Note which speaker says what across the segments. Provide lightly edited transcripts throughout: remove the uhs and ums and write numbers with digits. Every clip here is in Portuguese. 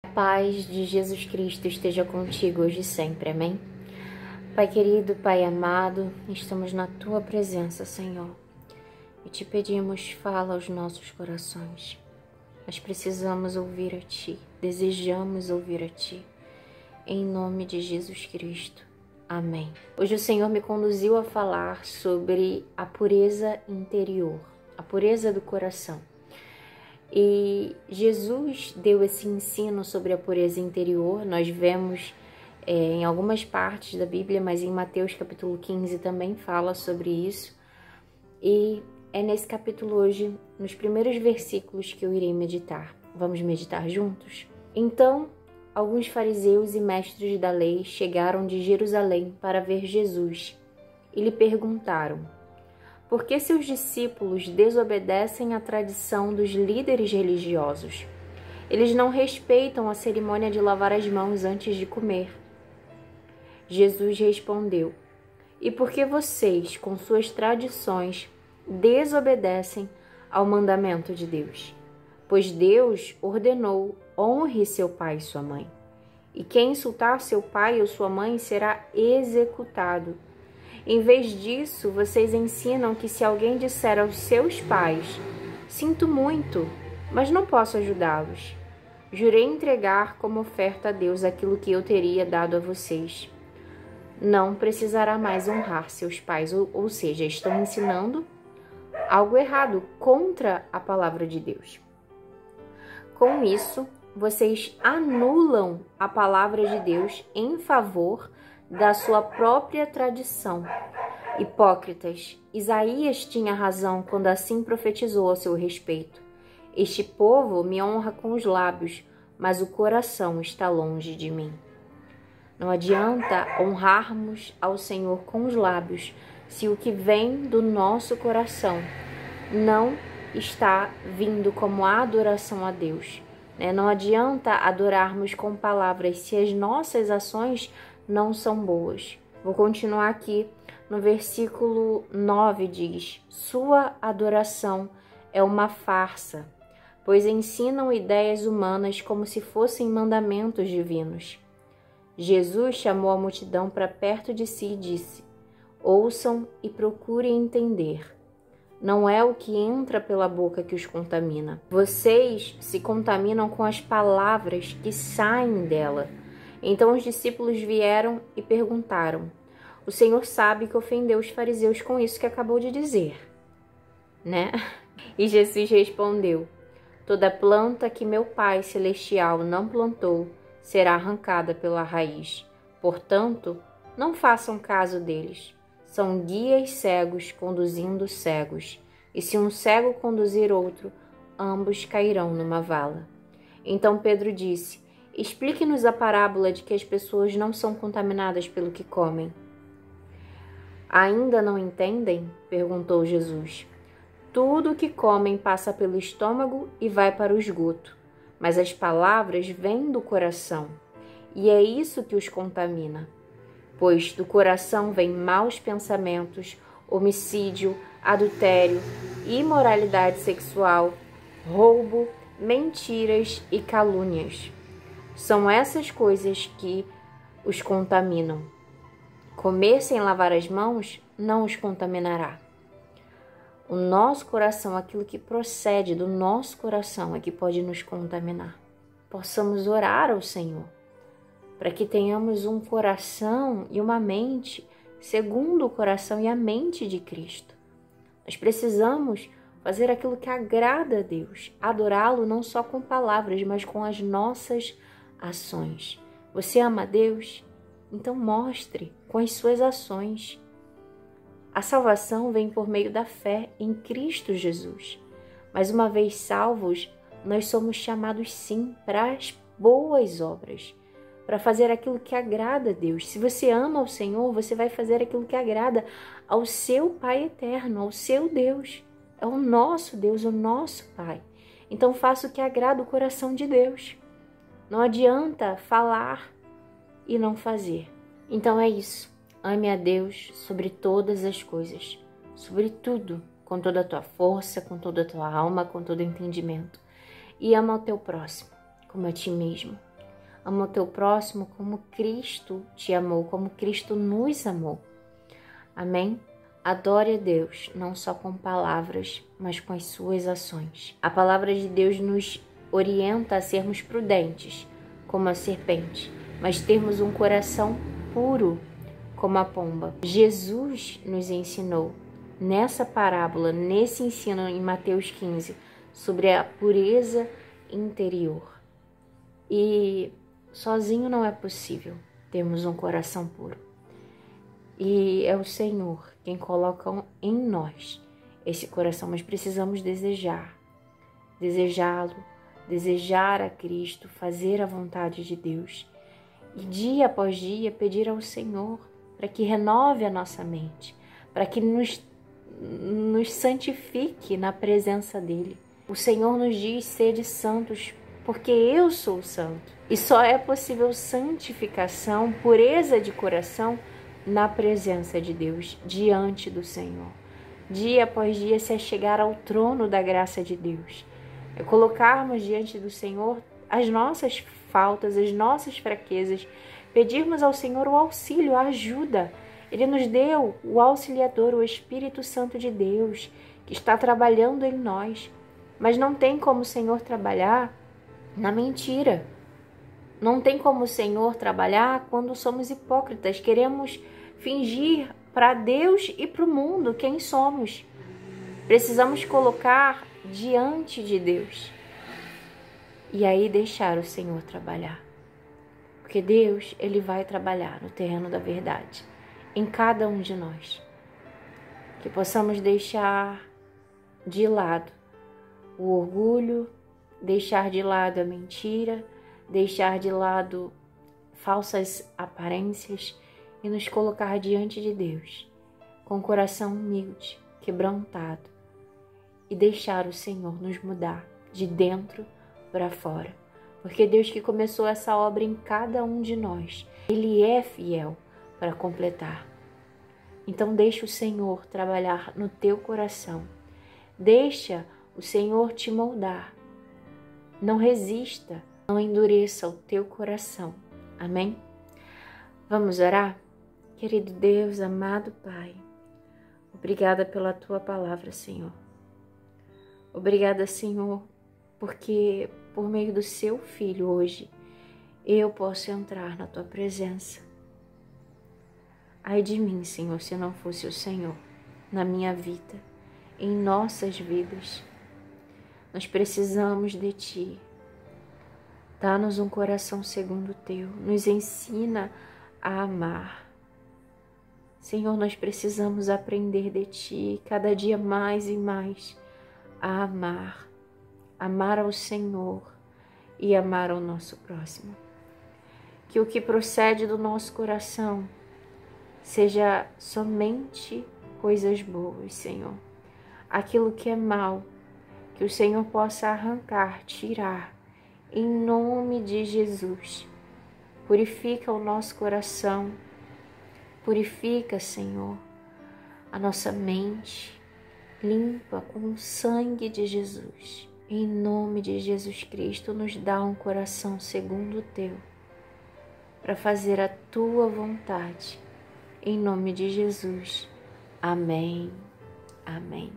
Speaker 1: A paz de Jesus Cristo esteja contigo hoje e sempre, amém? Pai querido, Pai amado, estamos na Tua presença, Senhor, e te pedimos, fala aos nossos corações. Nós precisamos ouvir a Ti, desejamos ouvir a Ti, em nome de Jesus Cristo, amém. Hoje o Senhor me conduziu a falar sobre a pureza interior, a pureza do coração. E Jesus deu esse ensino sobre a pureza interior. Nós vemos em algumas partes da Bíblia, mas em Mateus capítulo 15 também fala sobre isso. E é nesse capítulo hoje, nos primeiros versículos, que eu irei meditar. Vamos meditar juntos? Então, alguns fariseus e mestres da lei chegaram de Jerusalém para ver Jesus e lhe perguntaram: por que seus discípulos desobedecem à tradição dos líderes religiosos? Eles não respeitam a cerimônia de lavar as mãos antes de comer. Jesus respondeu: e por que vocês, com suas tradições, desobedecem ao mandamento de Deus? Pois Deus ordenou: honre seu pai e sua mãe. E quem insultar seu pai ou sua mãe será executado. Em vez disso, vocês ensinam que se alguém disser aos seus pais: sinto muito, mas não posso ajudá-los, jurei entregar como oferta a Deus aquilo que eu teria dado a vocês, não precisará mais honrar seus pais. Ou seja, estão ensinando algo errado contra a palavra de Deus. Com isso, vocês anulam a palavra de Deus em favor da sua própria tradição. Hipócritas, Isaías tinha razão quando assim profetizou a seu respeito. Este povo me honra com os lábios, mas o coração está longe de mim. Não adianta honrarmos ao Senhor com os lábios se o que vem do nosso coração não está vindo como adoração a Deus. Não adianta adorarmos com palavras se as nossas ações não são boas. Vou continuar aqui no versículo 9, diz: sua adoração é uma farsa, pois ensinam ideias humanas como se fossem mandamentos divinos. Jesus chamou a multidão para perto de si e disse: ouçam e procurem entender. Não é o que entra pela boca que os contamina. Vocês se contaminam com as palavras que saem dela. Então os discípulos vieram e perguntaram: o Senhor sabe que ofendeu os fariseus com isso que acabou de dizer, né? E Jesus respondeu: toda planta que meu Pai Celestial não plantou será arrancada pela raiz. Portanto, não façam caso deles. São guias cegos conduzindo cegos. E se um cego conduzir outro, ambos cairão numa vala. Então Pedro disse: explique-nos a parábola de que as pessoas não são contaminadas pelo que comem. Ainda não entendem? Perguntou Jesus. Tudo o que comem passa pelo estômago e vai para o esgoto, mas as palavras vêm do coração, e é isso que os contamina. Pois do coração vêm maus pensamentos, homicídio, adultério, imoralidade sexual, roubo, mentiras e calúnias. São essas coisas que os contaminam. Comer sem lavar as mãos não os contaminará. O nosso coração, aquilo que procede do nosso coração, é que pode nos contaminar. Possamos orar ao Senhor, para que tenhamos um coração e uma mente segundo o coração e a mente de Cristo. Nós precisamos fazer aquilo que agrada a Deus, adorá-lo não só com palavras, mas com as nossas ações. Você ama a Deus? Então mostre com as suas ações. A salvação vem por meio da fé em Cristo Jesus. Mas uma vez salvos, nós somos chamados sim para as boas obras, para fazer aquilo que agrada a Deus. Se você ama o Senhor, você vai fazer aquilo que agrada ao seu Pai eterno, ao seu Deus. É o nosso Deus, o nosso Pai. Então faça o que agrada o coração de Deus. Não adianta falar e não fazer. Então é isso. Ame a Deus sobre todas as coisas, sobre tudo, com toda a tua força, com toda a tua alma, com todo o entendimento. E ama o teu próximo, como a ti mesmo. Ama o teu próximo como Cristo te amou, como Cristo nos amou. Amém? Adore a Deus, não só com palavras, mas com as suas ações. A palavra de Deus nos orienta a sermos prudentes, como a serpente, mas termos um coração puro, como a pomba. Jesus nos ensinou, nessa parábola, nesse ensino em Mateus 15, sobre a pureza interior. E sozinho não é possível termos um coração puro. E é o Senhor quem coloca em nós esse coração, mas precisamos desejá-lo, desejar a Cristo, fazer a vontade de Deus. E dia após dia pedir ao Senhor para que renove a nossa mente, para que nos santifique na presença dEle. O Senhor nos diz: sede santos, porque eu sou santo. E só é possível santificação, pureza de coração, na presença de Deus, diante do Senhor. Dia após dia se achegar ao trono da graça de Deus. É colocarmos diante do Senhor as nossas faltas, as nossas fraquezas, pedirmos ao Senhor o auxílio, a ajuda. Ele nos deu o auxiliador, o Espírito Santo de Deus, que está trabalhando em nós. Mas não tem como o Senhor trabalhar na mentira. Não tem como o Senhor trabalhar quando somos hipócritas, queremos fingir para Deus e para o mundo quem somos. Precisamos colocar diante de Deus e aí deixar o Senhor trabalhar. Porque Deus, Ele vai trabalhar no terreno da verdade, em cada um de nós. Que possamos deixar de lado o orgulho, deixar de lado a mentira, deixar de lado falsas aparências e nos colocar diante de Deus, com o coração humilde, quebrantado, e deixar o Senhor nos mudar de dentro para fora. Porque Deus que começou essa obra em cada um de nós, Ele é fiel para completar. Então deixa o Senhor trabalhar no teu coração. Deixa o Senhor te moldar. Não resista, não endureça o teu coração. Amém? Vamos orar? Querido Deus, amado Pai, obrigada pela Tua palavra, Senhor. Obrigada, Senhor, porque por meio do Seu Filho hoje eu posso entrar na Tua presença. Ai de mim, Senhor, se não fosse o Senhor na minha vida, em nossas vidas. Nós precisamos de Ti. Dá-nos um coração segundo o Teu. Nos ensina a amar. Senhor, nós precisamos aprender de Ti cada dia mais e mais a amar. Amar ao Senhor e amar ao nosso próximo. Que o que procede do nosso coração seja somente coisas boas, Senhor. Aquilo que é mal, que o Senhor possa arrancar, tirar, em nome de Jesus. Purifica o nosso coração, purifica, Senhor, a nossa mente, limpa com o sangue de Jesus. Em nome de Jesus Cristo, nos dá um coração segundo o Teu, para fazer a Tua vontade. Em nome de Jesus. Amém. Amém.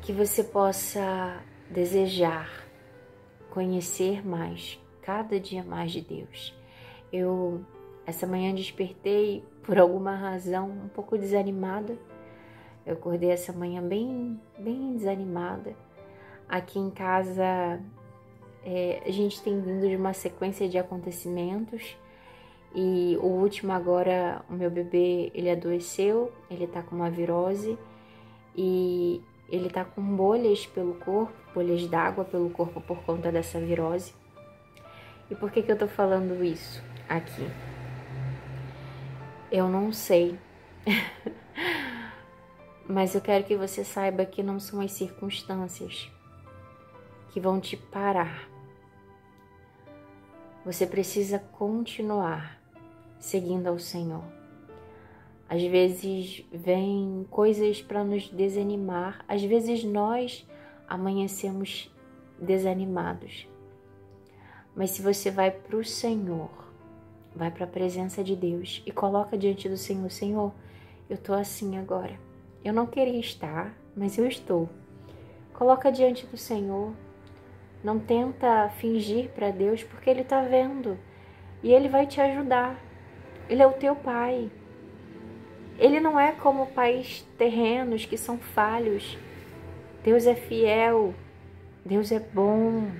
Speaker 1: Que você possa desejar conhecer mais, cada dia mais de Deus. Eu, essa manhã, despertei, por alguma razão, um pouco desanimada. Eu acordei essa manhã bem desanimada. Aqui em casa, a gente tem vindo de uma sequência de acontecimentos. E o último agora, o meu bebê, ele adoeceu, ele tá com uma virose. E ele tá com bolhas pelo corpo, bolhas d'água pelo corpo por conta dessa virose. E por que eu tô falando isso aqui? Eu não sei. Mas eu quero que você saiba que não são as circunstâncias que vão te parar. Você precisa continuar seguindo ao Senhor. Às vezes vem coisas para nos desanimar, às vezes nós amanhecemos desanimados. Mas se você vai para o Senhor, vai para a presença de Deus e coloca diante do Senhor: Senhor, eu estou assim agora. Eu não queria estar, mas eu estou. Coloca diante do Senhor. Não tenta fingir para Deus, porque Ele está vendo. E Ele vai te ajudar. Ele é o teu Pai. Ele não é como pais terrenos que são falhos. Deus é fiel. Deus é bom.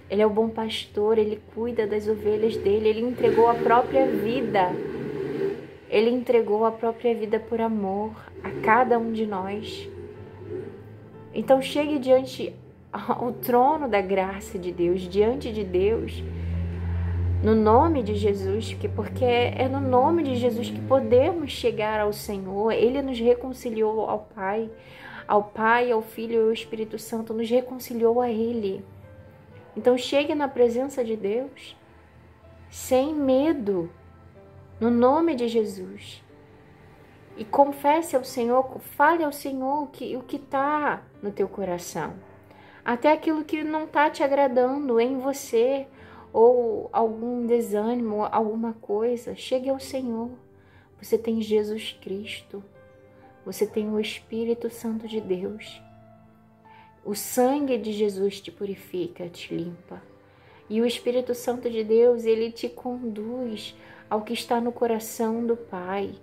Speaker 1: Ele é o bom pastor. Ele cuida das ovelhas dele. Ele entregou a própria vida. Ele entregou a própria vida por amor a cada um de nós. Então chegue diante ao trono da graça de Deus, diante de Deus, no nome de Jesus, porque é no nome de Jesus que podemos chegar ao Senhor. Ele nos reconciliou ao Pai, ao Filho e ao Espírito Santo, nos reconciliou a Ele. Então chegue na presença de Deus sem medo, no nome de Jesus. E confesse ao Senhor, fale ao Senhor o que está no teu coração. Até aquilo que não está te agradando em você, ou algum desânimo, alguma coisa, chegue ao Senhor. Você tem Jesus Cristo, você tem o Espírito Santo de Deus. O sangue de Jesus te purifica, te limpa. E o Espírito Santo de Deus, ele te conduz ao que está no coração do Pai.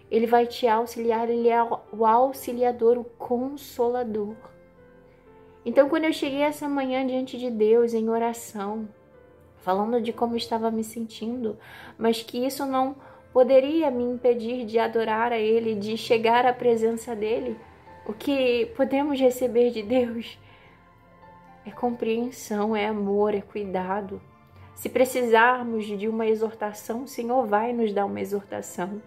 Speaker 1: Ele vai te auxiliar, ele é o auxiliador, o consolador. Então, quando eu cheguei essa manhã diante de Deus em oração, falando de como estava me sentindo, mas que isso não poderia me impedir de adorar a Ele, de chegar à presença dEle, o que podemos receber de Deus é compreensão, é amor, é cuidado. Se precisarmos de uma exortação, o Senhor vai nos dar uma exortação.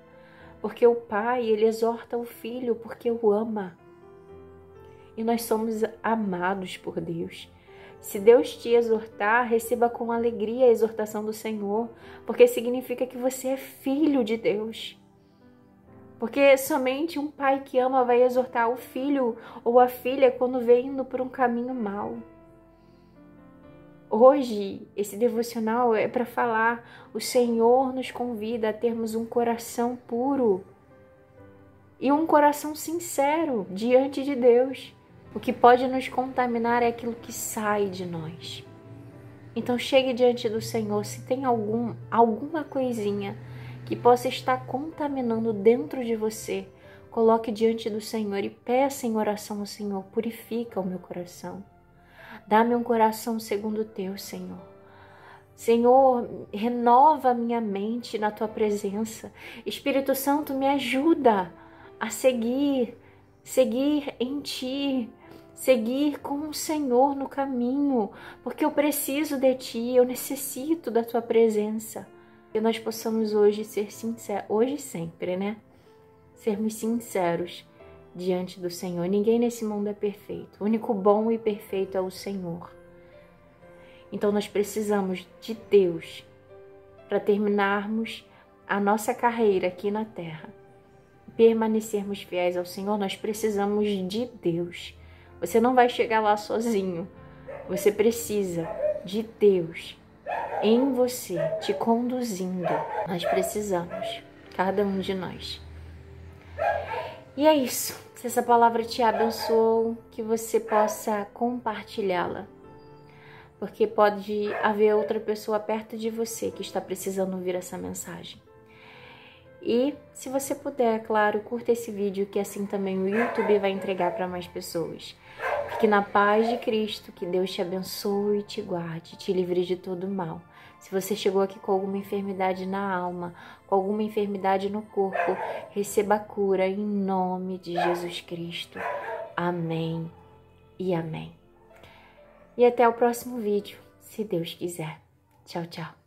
Speaker 1: Porque o Pai, Ele exorta o Filho porque o ama. E nós somos amados por Deus. Se Deus te exortar, receba com alegria a exortação do Senhor, porque significa que você é filho de Deus. Porque somente um pai que ama vai exortar o filho ou a filha quando vem indo por um caminho mau. Hoje, esse devocional é para falar: o Senhor nos convida a termos um coração puro e um coração sincero diante de Deus. O que pode nos contaminar é aquilo que sai de nós. Então chegue diante do Senhor. Se tem alguma coisinha que possa estar contaminando dentro de você, coloque diante do Senhor e peça em oração ao Senhor: purifica o meu coração. Dá-me um coração segundo o teu, Senhor. Senhor, renova a minha mente na tua presença. Espírito Santo, me ajuda a seguir em ti, seguir com o Senhor no caminho, porque eu preciso de ti, eu necessito da tua presença. Que nós possamos hoje ser sinceros, hoje e sempre, né? Sermos sinceros diante do Senhor. Ninguém nesse mundo é perfeito. O único bom e perfeito é o Senhor. Então nós precisamos de Deus para terminarmos a nossa carreira aqui na terra. Permanecermos fiéis ao Senhor, nós precisamos de Deus. Você não vai chegar lá sozinho. Você precisa de Deus em você, te conduzindo. Nós precisamos, cada um de nós. E é isso. Se essa palavra te abençoou, que você possa compartilhá-la. Porque pode haver outra pessoa perto de você que está precisando ouvir essa mensagem. E se você puder, claro, curta esse vídeo, que assim também o YouTube vai entregar para mais pessoas. Fique na paz de Cristo, que Deus te abençoe e te guarde, te livre de todo mal. Se você chegou aqui com alguma enfermidade na alma, com alguma enfermidade no corpo, receba a cura em nome de Jesus Cristo. Amém e amém. E até o próximo vídeo, se Deus quiser. Tchau, tchau.